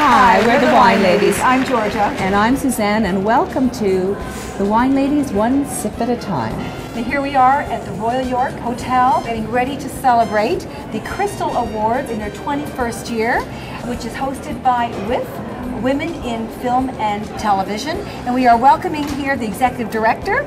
Hi, we're the Wine Ladies. I'm Georgia. And I'm Susanne, and welcome to the Wine Ladies One Sip at a Time. And here we are at the Royal York Hotel, getting ready to celebrate the Crystal Awards in their 21st year, which is hosted by WIFT, Women in Film and Television. And we are welcoming here the Executive Director,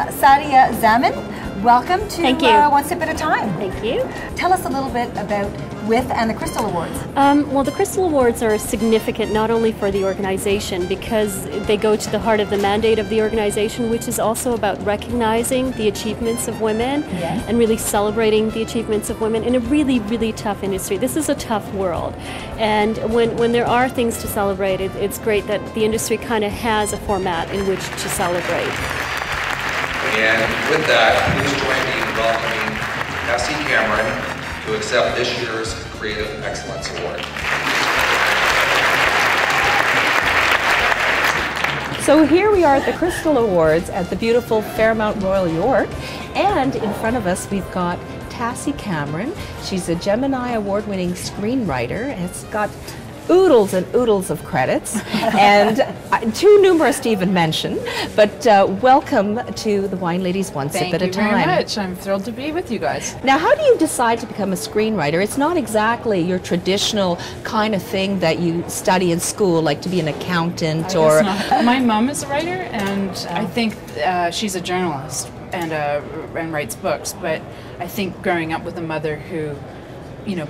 Sadia Zaman. Welcome to One Sip at a Time. Thank you. Tell us a little bit about WIFT and the Crystal Awards. Well, the Crystal Awards are significant not only for the organization because they go to the heart of the mandate of the organization, which is also about recognizing the achievements of women and really celebrating the achievements of women in a really, really tough industry. This is a tough world. And when there are things to celebrate, it's great that the industry kind of has a format in which to celebrate. And with that, please join me in welcoming Tassie to accept this year's Creative Excellence Award. So here we are at the Crystal Awards at the beautiful Fairmount Royal York, and in front of us we've got Tassie Cameron. She's a Gemini Award-winning screenwriter and has got oodles and oodles of credits, and too numerous to even mention, but welcome to the Wine Ladies One Sip at a Time. Thank you very much. I'm thrilled to be with you guys. Now, how do you decide to become a screenwriter? It's not exactly your traditional kind of thing that you study in school, like to be an accountant or... My mom is a writer, and I think she's a journalist and writes books, but I think growing up with a mother who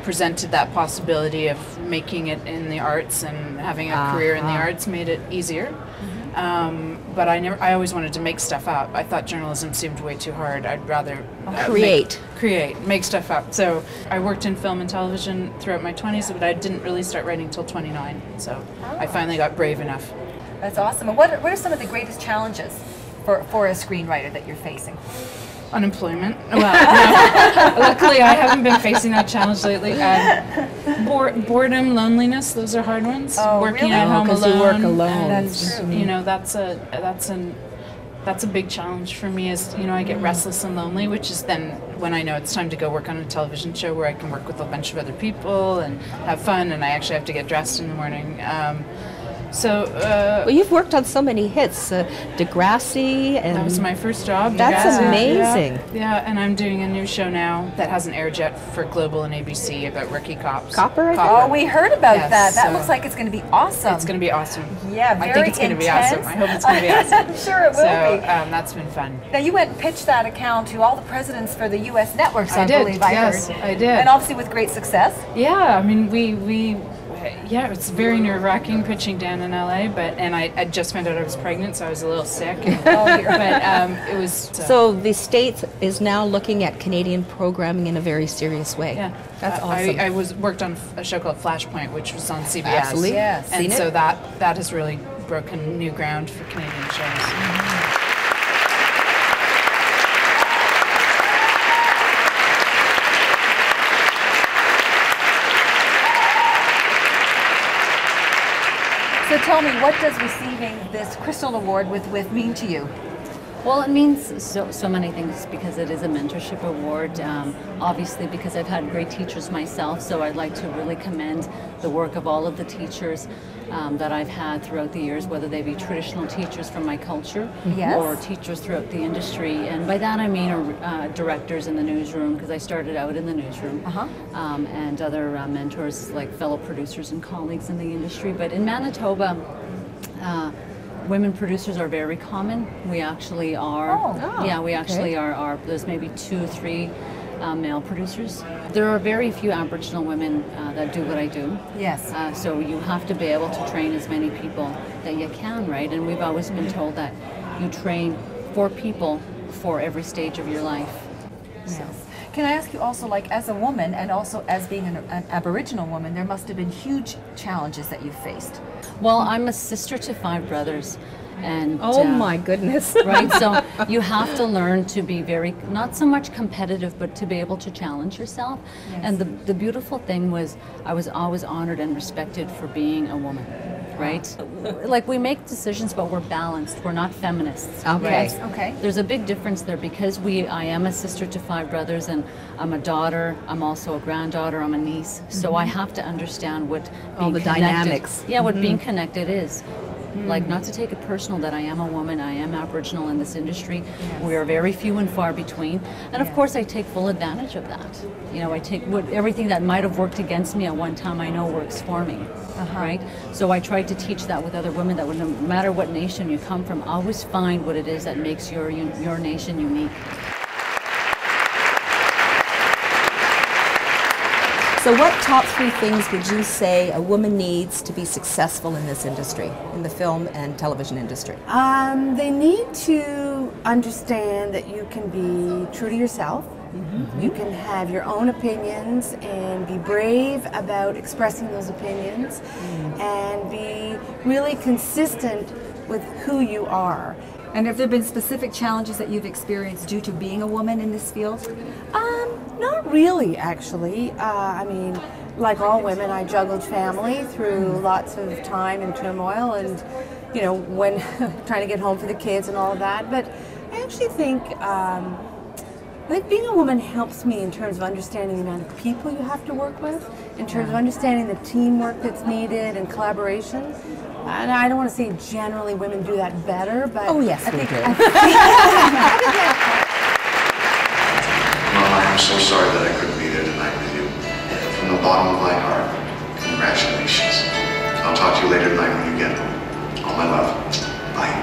presented that possibility of making it in the arts and having a career in the arts made it easier. But I always wanted to make stuff up. I thought journalism seemed way too hard. I'd rather make stuff up. So I worked in film and television throughout my 20s, but I didn't really start writing until 29. So I finally got brave enough. That's awesome. And what are some of the greatest challenges for a screenwriter that you're facing? Unemployment. Well, no. Luckily I haven't been facing that challenge lately. Boredom, loneliness, those are hard ones. Working at home alone. You work alone. That's true. That's a big challenge for me. Is I get restless and lonely, which is then when I know it's time to go work on a television show where I can work with a bunch of other people and have fun, and I actually have to get dressed in the morning. Well, you've worked on so many hits, Degrassi, and that was my first job. That's amazing. Yeah, and I'm doing a new show now that hasn't aired yet for Global and ABC about rookie cops. Copper. Oh, we heard about that. That looks like it's going to be awesome. It's going to be awesome. Yeah, very I think it's going to be awesome. I hope it's going to be awesome. I'm sure it will be. That's been fun. Now, you went and pitched that account to all the presidents for the U.S. networks, I believe. Yes, I did. And obviously with great success. Yeah, I mean, it's very nerve-wracking pitching down in LA, and I just found out I was pregnant, so I was a little sick. But it was... So the States is now looking at Canadian programming in a very serious way. Yeah. That's awesome. I worked on a show called Flashpoint, which was on CBS. Absolutely. Yes. And so that has really broken new ground for Canadian shows. So tell me, what does receiving this Crystal Award with WIFT mean to you? Well, it means so many things because it is a mentorship award, obviously because I've had great teachers myself, so I'd like to really commend the work of all of the teachers that I've had throughout the years, whether they be traditional teachers from my culture or teachers throughout the industry. And by that I mean directors in the newsroom, because I started out in the newsroom, and other mentors like fellow producers and colleagues in the industry. But in Manitoba, women producers are very common. We actually are. We actually are. There's maybe 2 or 3 male producers. There are very few Aboriginal women that do what I do. Yes. So you have to be able to train as many people that you can, right? And we've always been told that you train 4 people for every stage of your life. Yes. So. Can I ask you also, like as a woman and also as being an Aboriginal woman, there must have been huge challenges that you faced. Well, I'm a sister to 5 brothers. And oh my goodness. Right, so you have to learn to be very, not so much competitive, but to be able to challenge yourself. Yes. And the beautiful thing was I was always honored and respected for being a woman. right? Like we make decisions, but we're balanced. We're not feminists. Okay. Right? Okay. There's a big difference there because I am a sister to 5 brothers, and I'm a daughter. I'm also a granddaughter. I'm a niece. So I have to understand what All the connected, dynamics. Yeah, what being connected is. Like, not to take it personal that I am a woman, I am Aboriginal in this industry. We are very few and far between. And of course I take full advantage of that. You know, I take everything that might have worked against me at one time I know works for me, right? So I try to teach that with other women, that no matter what nation you come from, always find what it is that makes your nation unique. So what top 3 things would you say a woman needs to be successful in this industry, in the film and television industry? They need to understand that you can be true to yourself. You can have your own opinions and be brave about expressing those opinions and be really consistent with who you are. And have there been specific challenges that you've experienced due to being a woman in this field? Not really, actually. I mean, like all women, I juggled family through lots of time and turmoil, and you know, when trying to get home for the kids and all of that. But I actually think being a woman helps me in terms of understanding the amount of people you have to work with, in terms of understanding the teamwork that's needed and collaboration. And I don't want to say generally women do that better, but Oh yes, we do. Well, I am so sorry that I couldn't be there tonight with you. From the bottom of my heart, congratulations. I'll talk to you later tonight when you get home. All my love. Bye.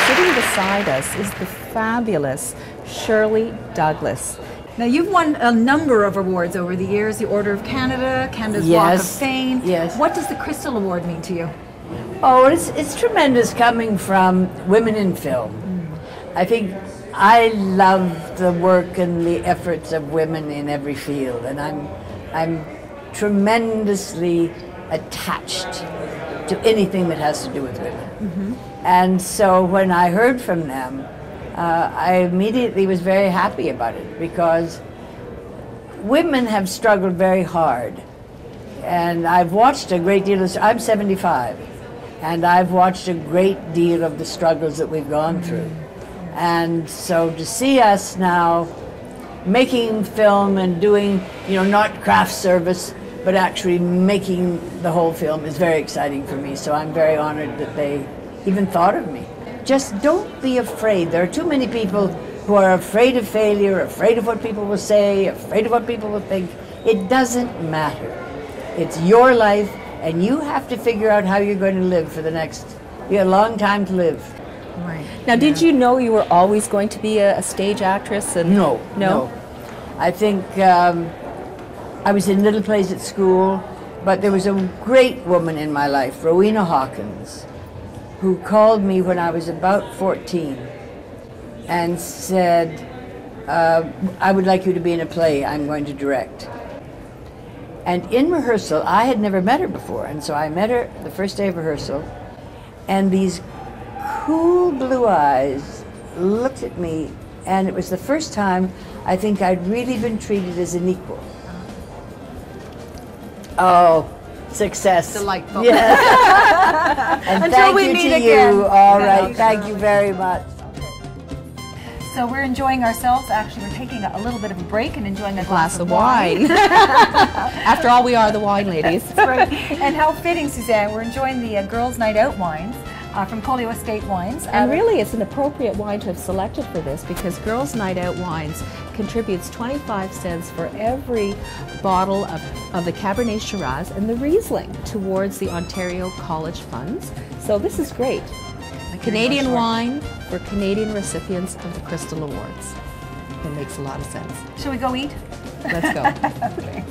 Sitting beside us is the fabulous Shirley Douglas. Now, you've won a number of awards over the years, the Order of Canada, Canada's Walk of Fame. Yes. What does the Crystal Award mean to you? Oh, it's tremendous coming from women in film. I think I love the work and the efforts of women in every field, and I'm tremendously attached to anything that has to do with women. And so when I heard from them, I immediately was very happy about it, because women have struggled very hard. And I've watched a great deal of, I'm 75, and I've watched a great deal of the struggles that we've gone through. And so to see us now making film and doing, you know, not craft service, but actually making the whole film is very exciting for me. So I'm very honored that they even thought of me. Just don't be afraid. There are too many people who are afraid of failure, afraid of what people will say, afraid of what people will think. It doesn't matter. It's your life, and you have to figure out how you're going to live for the next, you have a long time to live. Right. Now, did you know you were always going to be a stage actress? And No. I think I was in little plays at school, but there was a great woman in my life, Rowena Hawkins, who called me when I was about 14 and said, I would like you to be in a play I'm going to direct. And in rehearsal, I had never met her before, and so I met her the first day of rehearsal, and these cool blue eyes looked at me, and it was the first time I think I'd really been treated as an equal. Oh, success. Delightful. Yes. And Until thank we you meet to again. you. All right, thank you very much. So we're enjoying ourselves. Actually, we're taking a little bit of a break and enjoying a glass of wine. After all, we are the wine ladies. That's right. And how fitting, Susanne. We're enjoying the Girls' Night Out wines from Colio Estate Wines. And really, it's an appropriate wine to have selected for this, because Girls' Night Out Wines contributes 25 cents for every bottle of the Cabernet Shiraz and the Riesling towards the Ontario College Funds. So this is great. A Canadian wine for Canadian recipients of the Crystal Awards. It makes a lot of sense. Shall we go eat? Let's go. Okay.